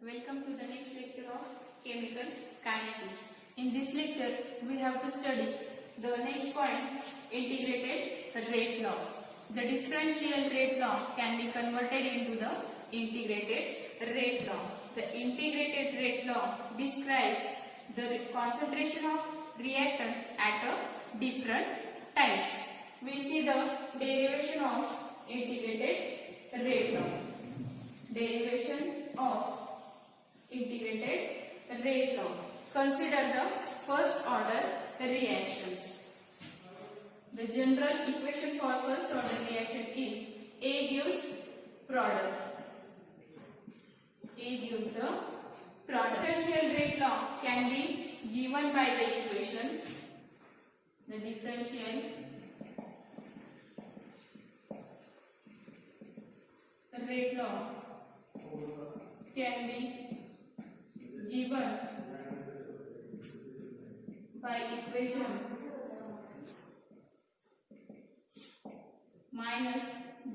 Welcome to the next lecture of chemical kinetics. In this lecture, we have to study the next point, integrated rate law. The differential rate law can be converted into the integrated rate law. The integrated rate law describes the concentration of reactant at a different times. We see the derivation of integrated rate law. Derivation of integrated rate law. Consider the first order reactions. The general equation for first order reaction is A gives product. A gives the product. Differential rate law can be given by the equation. The differential rate law can be given by equation minus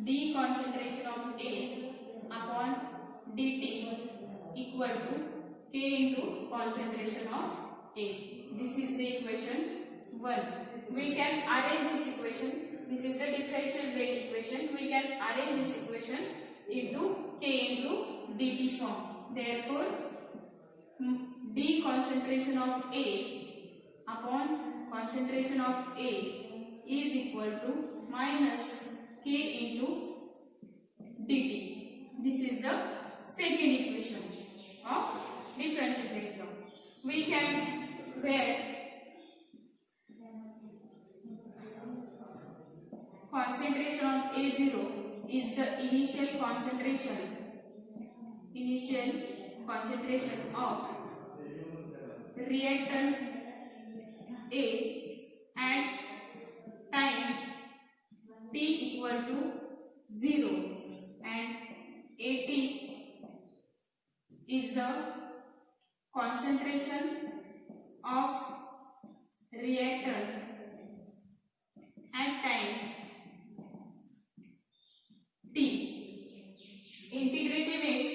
d concentration of A upon dt equal to K into concentration of A. This is the equation 1. We can arrange this equation. This is the differential rate equation. We can arrange this equation into K into dt form. Therefore, d concentration of A upon concentration of A is equal to minus K into dt. This is the second equation of differential rate law. We can where concentration of A0 is the initial concentration of reactant A at time t equal to 0 and At is the concentration of reactant at time t. Integrating limits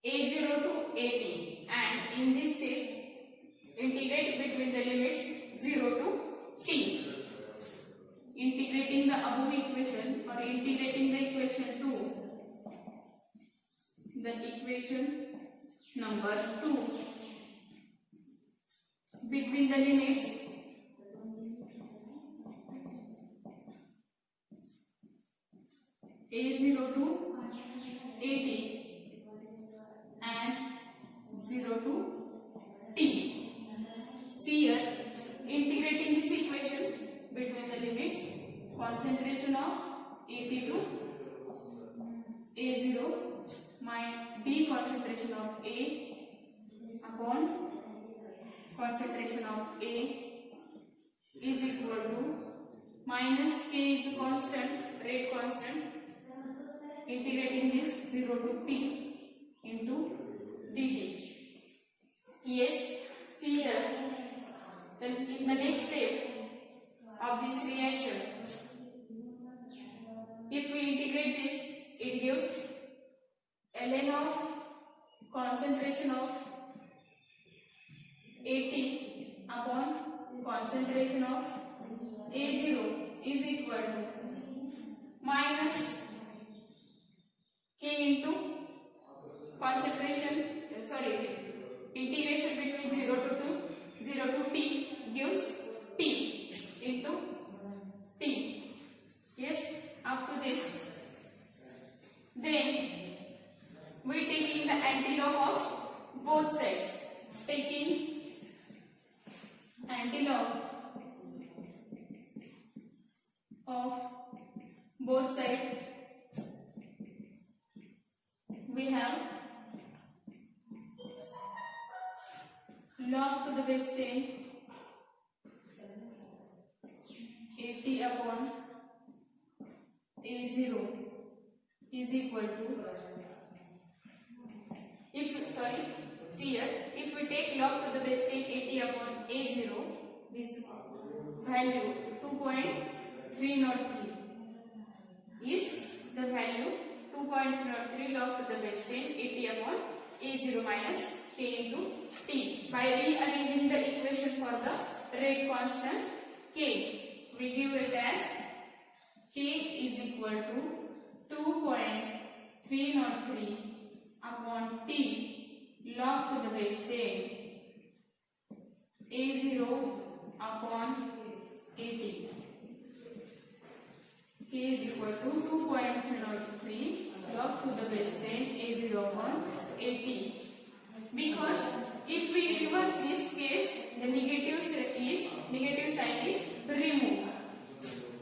A0 to At, and in this case integrate between the limits 0 to t. Integrating the above equation or integrating the equation 2, the equation number 2 between the limits A0 to At and 0 to t. See here, integrating this equation between the limits concentration of At to A0 minus d concentration of A upon concentration of A is equal to minus K is the constant, rate constant, integrating this 0 to t into dt. Yes, see here, then in the next step of this reaction, if we integrate this, it gives ln of concentration of At upon concentration of A0 is equal to minus K into concentration, integration between 0 to t gives t into t. Yes, up to this. Then we taking the antilog of both sides. Taking antilog of both sides, we have log to the base 10 At upon A0 is equal to, see here, if we take log to the base 10 At upon A0, this value 2.303 is the value 2.03 log to the base 10 At upon A0. A0 minus K into T. By rearranging the equation for the rate constant K, we give it as K is equal to 2.303 upon T log to the base 10 A0 upon AT. K is equal to 2.303 log to the base 10 A0 upon AT. Because if we reverse this case, the negative sign is removed.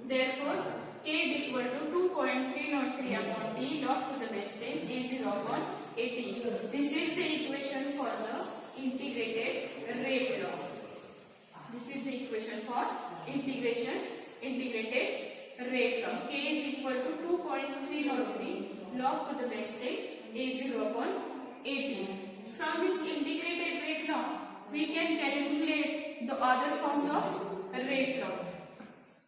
Therefore, K is equal to 2.303 upon T log to the base 10 A0 upon AT. This is the equation for the integrated rate law. This is the equation for integrated rate law. K is equal to 2.303 log to the base 10 A0 upon AT. From this integrated rate law, we can calculate the other forms of rate law.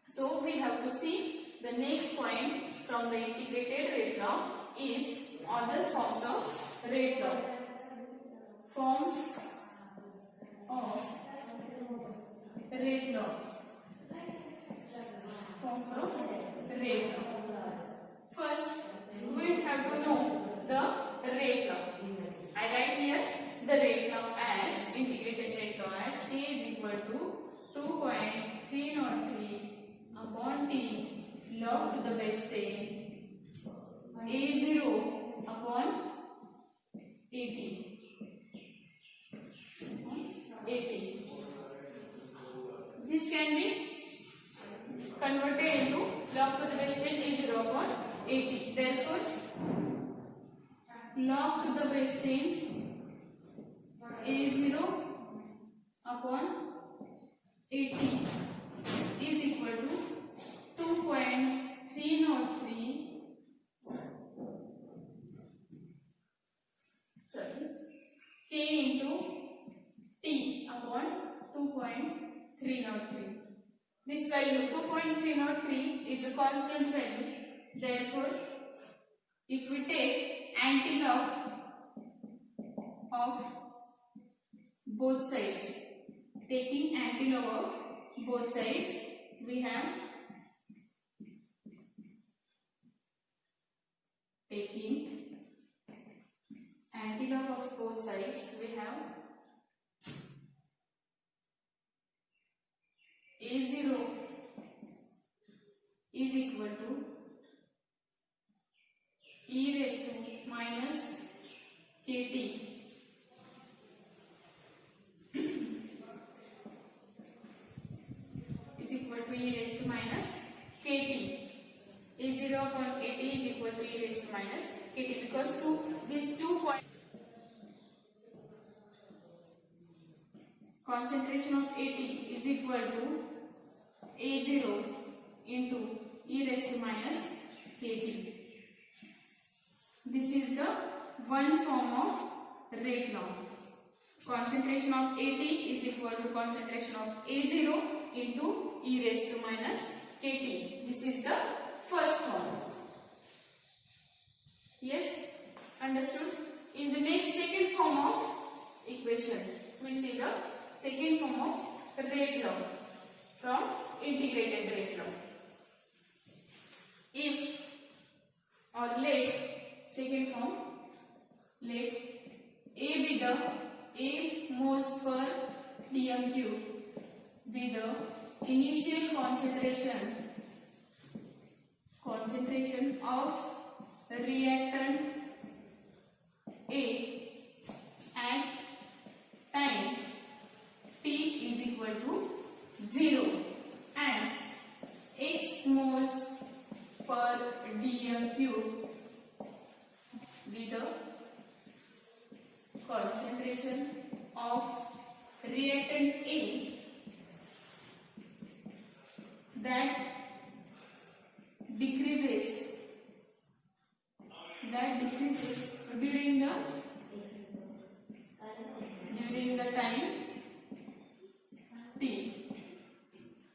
So we have to see the next point from the integrated rate law is other forms of rate law. Forms of rate law. Forms of rate law. First, we have to know the rate law. I write here the rate law as integrated rate law as K is equal to 2.303 upon T log to the base 10 A0 upon AT. This can be converted into log to the base 10 A0 upon AT. Therefore, log to the base 10 A0 upon AT is equal to 2.303 K into T upon 2.303. This value 2.303 is a constant value. Therefore, if we take antilog of both sides, taking antilog of both sides, we have taking antilog of both sides, we have A0 is equal to e raised to minus kt is equal to e raised to minus kt. A0 upon kt is equal to e raised to minus kt because these 2 points concentration of AT is equal to A0 into e raised to minus kt. This is the one form of rate law. Concentration of AT is equal to concentration of A0 into e raised to minus kt. This is the first form. Yes, understood? In the next second form of equation, we see the second form of rate law from integrated rate law. If or let second form, let A be the A moles per dm cube be the initial concentration of reactant A at time t is equal to 0 and x moles per dm cube be the concentration of reactant A that decreases during the time t.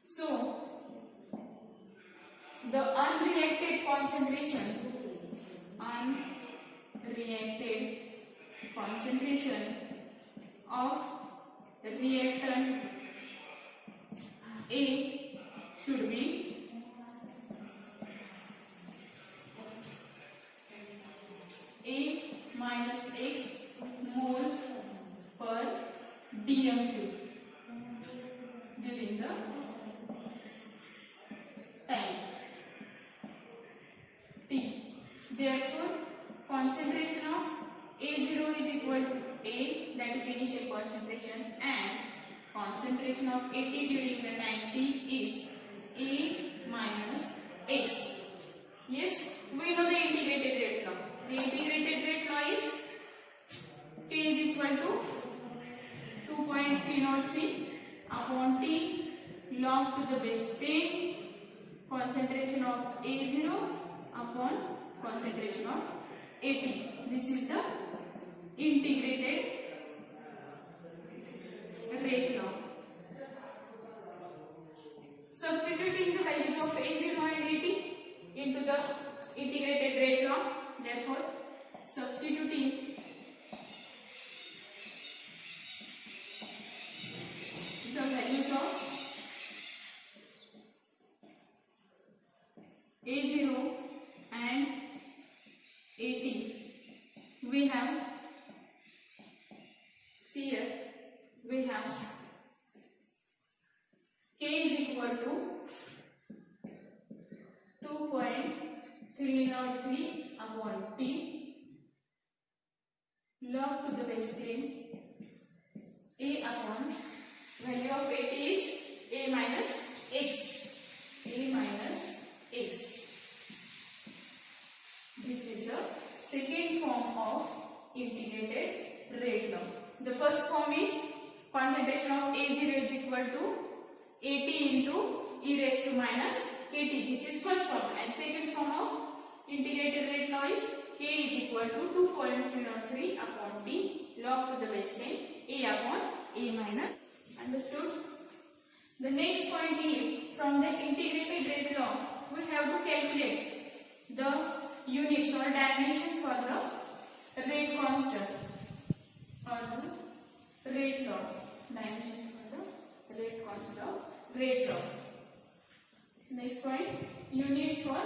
So the unreacted concentration concentration of the reactant A should be A minus X moles per dm cube during the time T. Therefore, concentration of A0 is equal to A, that is initial concentration, and concentration of AT during the time T is A minus X. Yes, we know the integrated rate law. The integrated rate law is K is equal to 2.303 upon T log to the base 10 concentration of A0 upon concentration of AT. This is the integrated rate law. Substituting the values of A0 and AT into the integrated rate law, therefore substituting the values of A0 and AT, we have, see here, we have K is equal to 2.303 upon T log to the base 10 A upon value of AT is A minus X. A minus X. This is the second form of integrated rate law. The first form is concentration of A0 is equal to AT into e raised to minus KT. This is first form, and second form of integrated rate law is K is equal to 2.303 upon T log to the base 10 A upon A minus. Understood? The next point is, from the integrated rate law, we have to calculate the units or dimensions for the rate constant or the rate law. Dimensions for the rate constant of rate law. Next point, units for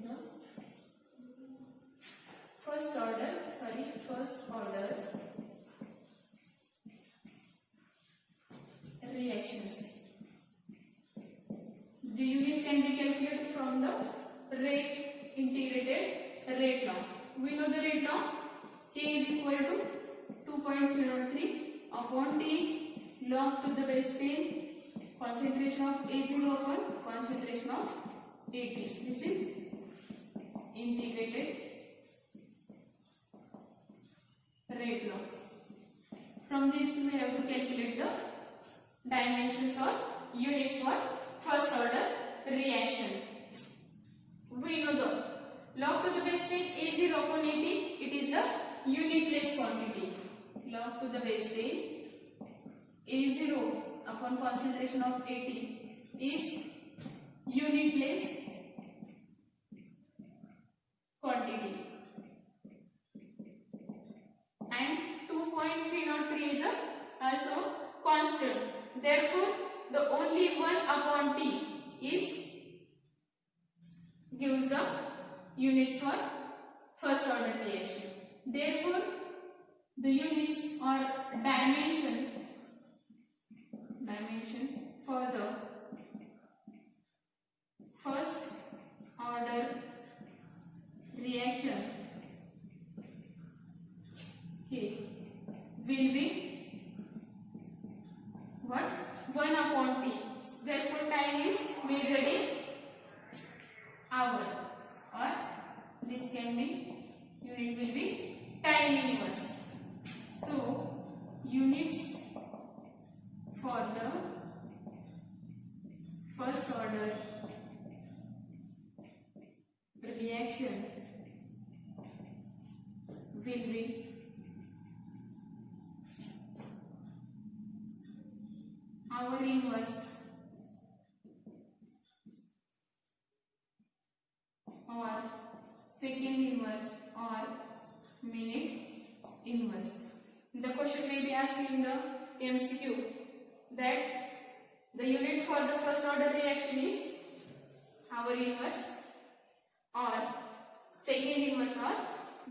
the first order reactions. The units can be calculated from the integrated rate law. We know the rate law. K is equal to 2.303 upon T log to the base 10 concentration of A0 upon concentration of AT. This is integrated rate law. From this we have to calculate the dimensions or units for first order reaction. We know the log to the base 10 A0 upon AT, it is the unitless quantity. Log to the base 10 A0 upon concentration of AT is unitless quantity, and 2.303 is also constant. Therefore, the only 1 upon T gives the units for first order reaction. Therefore, the units or dimension for the first order reaction will be what? 1 upon T. Therefore, time is measured in hour, or this can be, unit will be time inverse. So, units for the first order reaction will be hour inverse or second inverse or minute inverse. The question may be asked in the MCQ that the unit for the first order reaction is hour inverse.